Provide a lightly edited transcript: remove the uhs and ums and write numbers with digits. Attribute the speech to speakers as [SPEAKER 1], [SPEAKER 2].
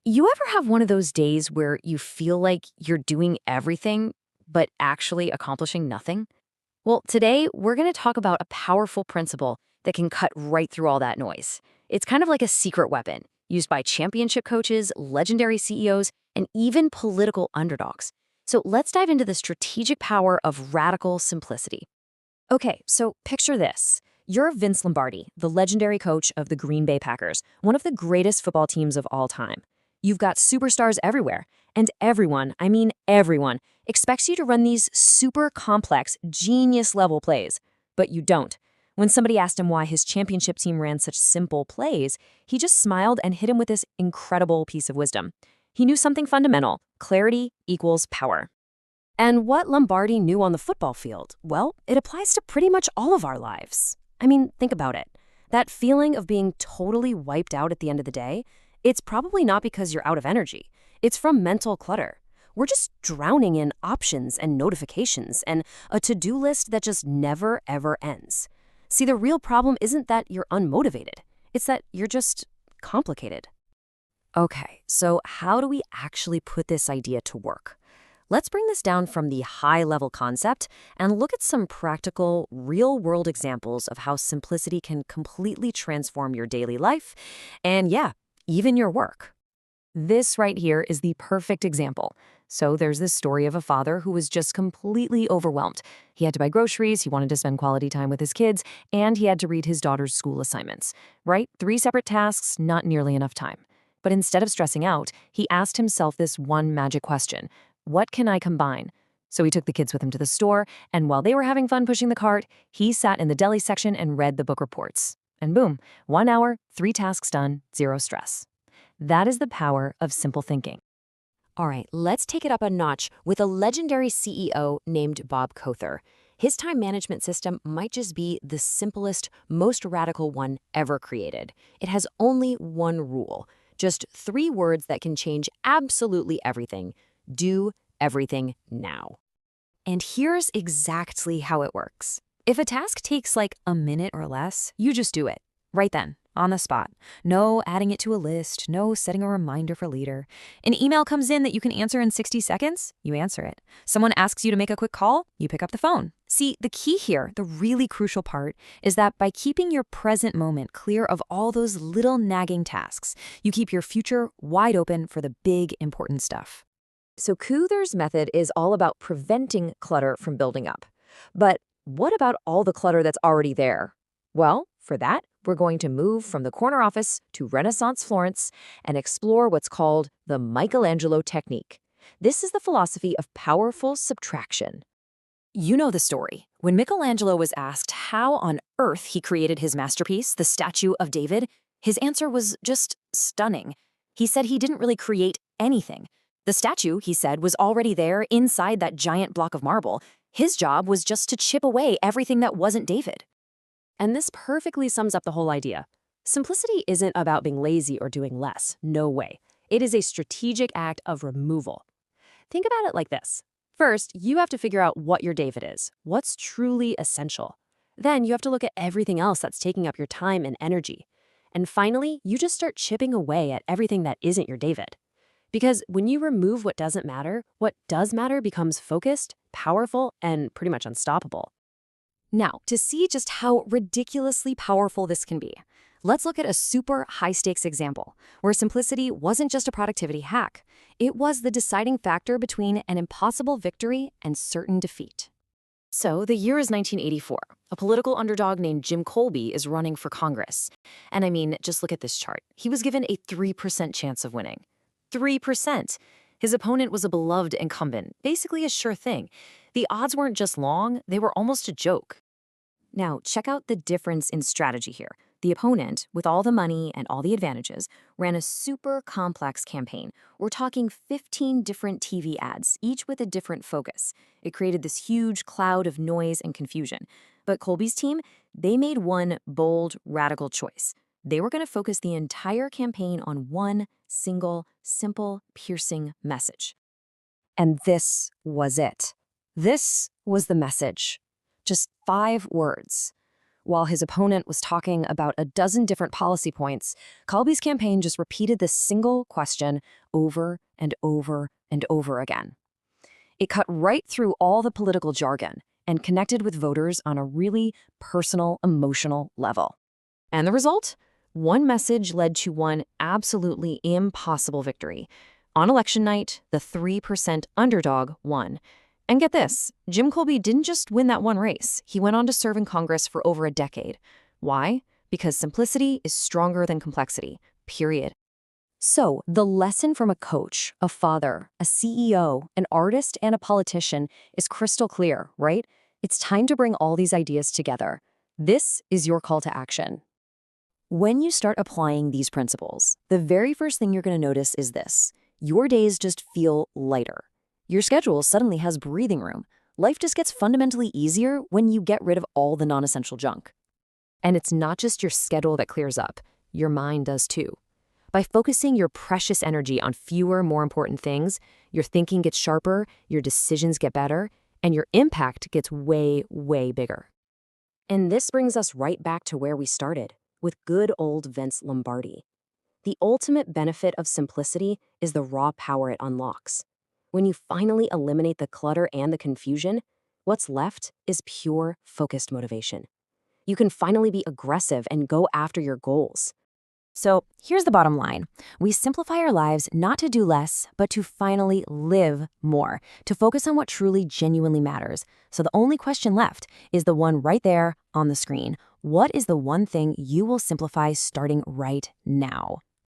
[SPEAKER 1] You ever have one of those days where you feel like you're doing everything, but actually accomplishing nothing? Well, today we're going to talk about a powerful principle that can cut right through all that noise. It's kind of like a secret weapon used by championship coaches, legendary CEOs, and even political underdogs. So let's dive into the strategic power of radical simplicity. Okay, so picture this. You're Vince Lombardi, the legendary coach of the Green Bay Packers, one of the greatest football teams of all time. You've got superstars everywhere, and everyone, I mean everyone, expects you to run these super complex, genius level plays. But you don't. When somebody asked him why his championship team ran such simple plays, he just smiled and hit him with this incredible piece of wisdom. He knew something fundamental: clarity equals power. And what Lombardi knew on the football field, well, it applies to pretty much all of our lives. I mean, think about it. That feeling of being totally wiped out at the end of the day, it's probably not because you're out of energy. It's from mental clutter. We're just drowning in options and notifications and a to-do list that just never, ever ends. See, the real problem isn't that you're unmotivated. It's that you're just complicated. Okay, so how do we actually put this idea to work? Let's bring this down from the high-level concept and look at some practical, real-world examples of how simplicity can completely transform your daily life and, yeah, even your work. This right here is the perfect example. So there's this story of a father who was just completely overwhelmed. He had to buy groceries, he wanted to spend quality time with his kids, and he had to read his daughter's school assignments. Right? Three separate tasks, not nearly enough time. But instead of stressing out, he asked himself this one magic question: what can I combine? So he took the kids with him to the store, and while they were having fun pushing the cart, he sat in the deli section and read the book reports. And boom, 1 hour, 3 tasks done, zero stress. That is the power of simple thinking. All right, let's take it up a notch with a legendary CEO named Bob Kother. His time management system might just be the simplest, most radical one ever created. It has only one rule, just 3 words that can change absolutely everything: do everything now. And here's exactly how it works. If a task takes like a minute or less, you just do it. Right then, on the spot. No adding it to a list, no setting a reminder for later. An email comes in that you can answer in 60 seconds, you answer it. Someone asks you to make a quick call, you pick up the phone. See, the key here, the really crucial part, is that by keeping your present moment clear of all those little nagging tasks, you keep your future wide open for the big, important stuff. So Kuther's method is all about preventing clutter from building up. But what about all the clutter that's already there? Well, for that, we're going to move from the corner office to Renaissance Florence and explore what's called the Michelangelo technique. This is the philosophy of powerful subtraction. You know the story. When Michelangelo was asked how on earth he created his masterpiece, the statue of David, his answer was just stunning. He said he didn't really create anything. The statue, he said, was already there inside that giant block of marble. His job was just to chip away everything that wasn't David. And this perfectly sums up the whole idea. Simplicity isn't about being lazy or doing less. No way. It is a strategic act of removal. Think about it like this. First, you have to figure out what your David is, what's truly essential. Then you have to look at everything else that's taking up your time and energy. And finally, you just start chipping away at everything that isn't your David. Because when you remove what doesn't matter, what does matter becomes focused, powerful, and pretty much unstoppable. Now, to see just how ridiculously powerful this can be, let's look at a super high-stakes example where simplicity wasn't just a productivity hack. It was the deciding factor between an impossible victory and certain defeat. So the year is 1984. A political underdog named Jim Colby is running for Congress. And I mean, just look at this chart. He was given a 3% chance of winning. 3%. His opponent was a beloved incumbent, basically a sure thing. The odds weren't just long, they were almost a joke. Now, check out the difference in strategy here. The opponent, with all the money and all the advantages, ran a super complex campaign. We're talking 15 different TV ads, each with a different focus. It created this huge cloud of noise and confusion. But Colby's team, they made one bold, radical choice. They were going to focus the entire campaign on one single, simple, piercing message. And this was it. This was the message. Just 5 words.
[SPEAKER 2] While his opponent was talking about a dozen different policy points, Colby's campaign just repeated this single question over and over and over again. It cut right through all the political jargon and connected with voters on a really personal, emotional level.
[SPEAKER 1] And the result? One message led to one absolutely impossible victory. On election night, the 3% underdog won. And get this, Jim Colby didn't just win that one race. He went on to serve in Congress for over a decade. Why? Because simplicity is stronger than complexity, period.
[SPEAKER 2] So, the lesson from a coach, a father, a CEO, an artist, and a politician is crystal clear, right? It's time to bring all these ideas together. This is your call to action. When you start applying these principles, the very first thing you're going to notice is this. Your days just feel lighter. Your schedule suddenly has breathing room. Life just gets fundamentally easier when you get rid of all the non-essential junk.
[SPEAKER 1] And it's not just your schedule that clears up. Your mind does too. By focusing your precious energy on fewer, more important things, your thinking gets sharper, your decisions get better, and your impact gets way, way bigger.
[SPEAKER 2] And this brings us right back to where we started, with good old Vince Lombardi. The ultimate benefit of simplicity is the raw power it unlocks. When you finally eliminate the clutter and the confusion, what's left is pure, focused motivation. You can finally be aggressive and go after your goals. So here's the bottom line. We simplify our lives not to do less, but to finally live more, to focus on what truly genuinely matters. So the only question left is the one right there on the screen. What is the one thing you will simplify starting right now?